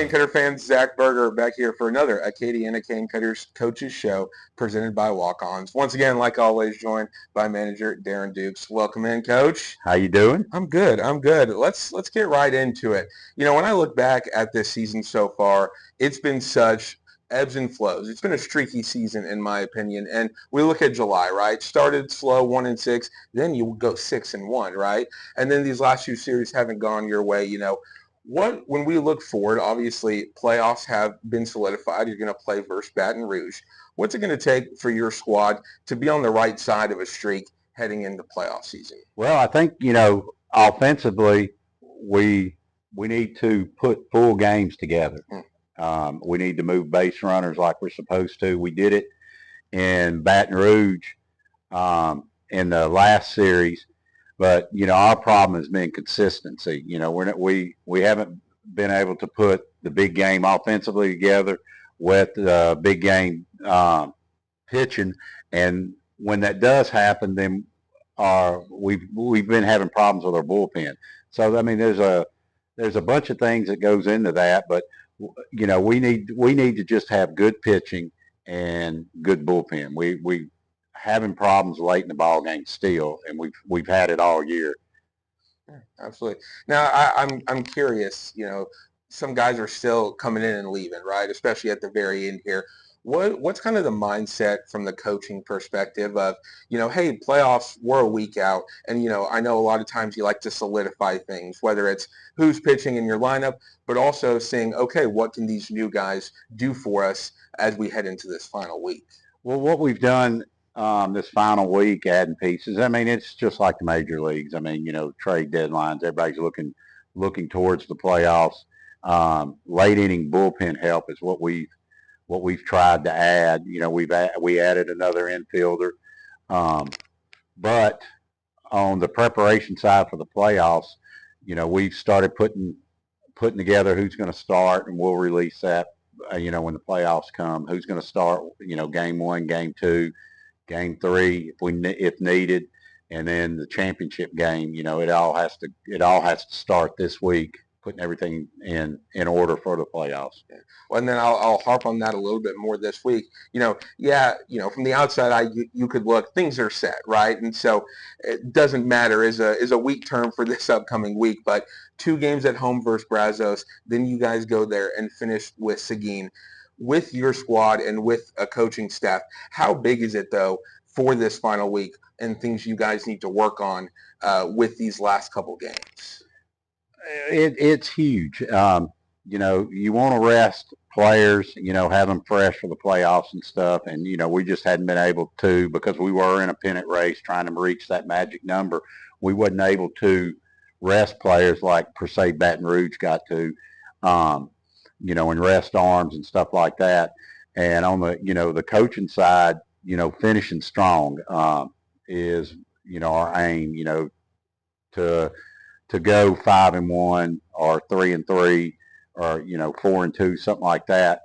Cane Cutter fans? Zac Berger back here for another Acadiana Cane Cutters Coaches Show presented by Walk-Ons. Once again, like always, joined by manager Darren Dukes. Welcome in, Coach. How you doing? I'm good. I'm good. Let's get right into it. You know, when I look back at this season so far, it's been such ebbs and flows. It's been a streaky season in my opinion. And we look at July, right? Started slow, 1-6, then you go 6-1, right? And then these last few series haven't gone your way. You know, when we look forward, obviously playoffs have been solidified. You're going to play versus Baton Rouge. What's it going to take for your squad to be on the right side of a streak heading into playoff season? Well, I think, offensively, we need to put full games together. We need to move base runners like we're supposed to. We did it in Baton Rouge in the last series, but our problem has been consistency. We haven't been able to put the big game offensively together with the big game pitching, and when that does happen, then we've been having problems with our bullpen. So I mean, there's a bunch of things that goes into that, but we need to just have good pitching and good bullpen. We having problems late in the ball game still, and we've had it all year. Yeah, absolutely. Now I'm curious. You know, some guys are still coming in and leaving, right? Especially at the very end here. What's kind of the mindset from the coaching perspective of, hey, playoffs, we're a week out, and I know a lot of times you like to solidify things, whether it's who's pitching in your lineup, but also saying, okay, what can these new guys do for us as we head into this final week? Well, what we've done this final week, adding pieces, I mean, it's just like the major leagues. I mean, trade deadlines, everybody's looking towards the playoffs. Late inning bullpen help is what we've tried to add. We added another infielder, but on the preparation side for the playoffs, we've started putting together who's going to start, and we'll release that. When the playoffs come, who's going to start? Game 1, game 2, game 3, if needed, and then the championship game. It all has to start this week, putting everything in order for the playoffs. Yeah. Well, and then I'll harp on that a little bit more this week. From the outside you could look, things are set, right? And so it doesn't matter is a week term for this upcoming week, but 2 games at home versus Brazos, then you guys go there and finish with Seguin. With your squad and with a coaching staff, how big is it though for this final week and things you guys need to work on with these last couple games? It's huge. You want to rest players, have them fresh for the playoffs and stuff. And, we just hadn't been able to, because we were in a pennant race trying to reach that magic number. We wasn't able to rest players like, per se, Baton Rouge got to, and rest arms and stuff like that. And on the coaching side, finishing strong is, our aim, to go 5-1 or 3-3 or 4-2, something like that,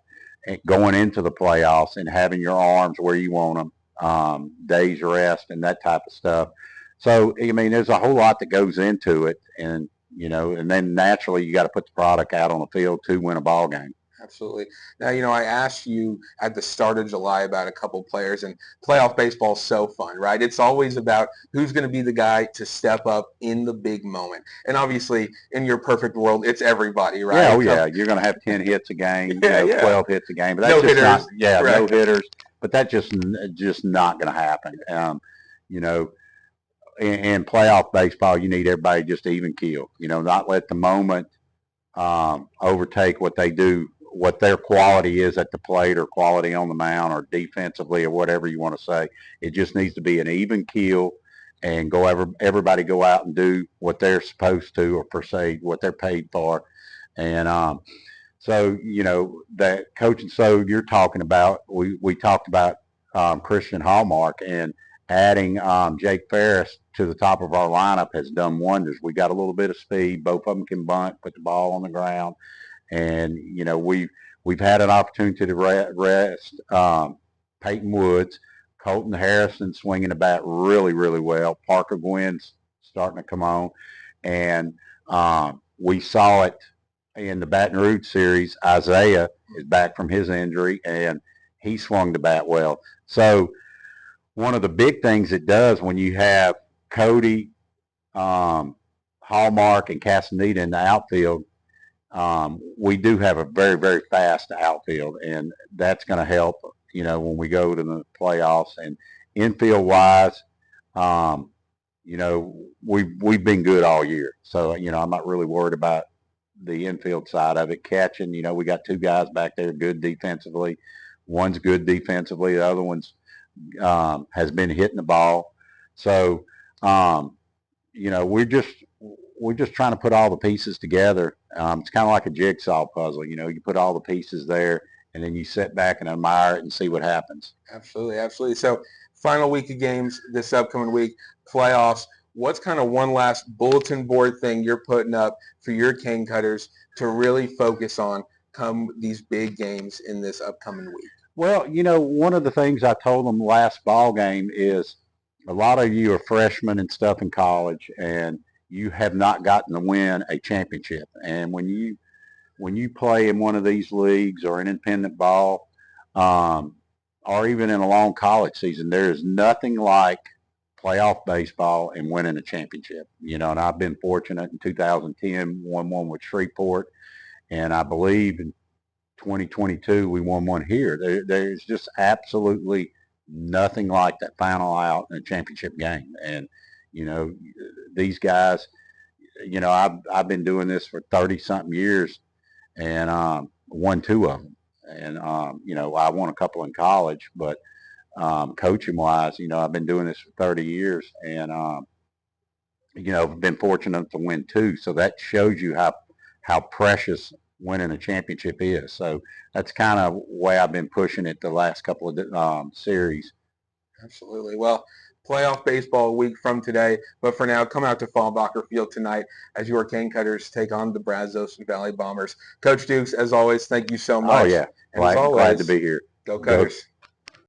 and going into the playoffs and having your arms where you want them, days rest and that type of stuff. So I mean, there's a whole lot that goes into it, and and then naturally you got to put the product out on the field to win a ball game. Absolutely. Now, I asked you at the start of July about a couple players, and playoff baseball is so fun, right? It's always about who's going to be the guy to step up in the big moment. And obviously, in your perfect world, it's everybody, right? Yeah, yeah. You're going to have 10 hits a game, 12 hits a game, but that's no just hitters. No hitters. But that's just not going to happen. In playoff baseball, you need everybody just to even keel. Not let the moment overtake what they do, what their quality is at the plate or quality on the mound or defensively or whatever you want to say. It just needs to be an even keel, and everybody go out and do what they're supposed to, or per se what they're paid for. And so that coaching. So you're talking about, we talked about Christian Hallmark, and adding Jake Ferris to the top of our lineup has done wonders. We got a little bit of speed. Both of them can bunt, put the ball on the ground. And, we've had an opportunity to rest Peyton Woods, Colton Harrison swinging the bat really, really well. Parker Gwynn's starting to come on. And we saw it in the Baton Rouge series, Isaiah is back from his injury, and he swung the bat well. So one of the big things it does when you have Cody, Hallmark, and Castaneda in the outfield, we do have a very, very fast outfield, and that's going to help, when we go to the playoffs. And infield wise, um, we've been good all year. So, I'm not really worried about the infield side of it. Catching, we got two guys back there good defensively. One's good defensively. The other one's has been hitting the ball. So, we're just trying to put all the pieces together. It's kind of like a jigsaw puzzle. You put all the pieces there, and then you sit back and admire it and see what happens. Absolutely, absolutely. So, final week of games this upcoming week, playoffs. What's kind of one last bulletin board thing you're putting up for your cane cutters to really focus on come these big games in this upcoming week? Well, one of the things I told them last ball game is a lot of you are freshmen and stuff in college, and you have not gotten to win a championship. And when you play in one of these leagues or in independent ball, or even in a long college season, there is nothing like playoff baseball and winning a championship. And I've been fortunate in 2010, won one with Shreveport, and I believe in 2022 we won one here. There's just absolutely nothing like that final out in a championship game. And these guys, I've been doing this for 30 something years, and won two of them. And I won a couple in college, but coaching wise, I've been doing this for 30 years, and been fortunate to win two. So that shows you how precious winning a championship is. So that's kind of way I've been pushing it the last couple of series. Absolutely. Well, playoff baseball a week from today. But for now, come out to Fallbacher Field tonight as your cane cutters take on the Brazos Valley Bombers. Coach Dukes, as always, thank you so much. Oh, yeah. And as always, glad to be here. go Cutters.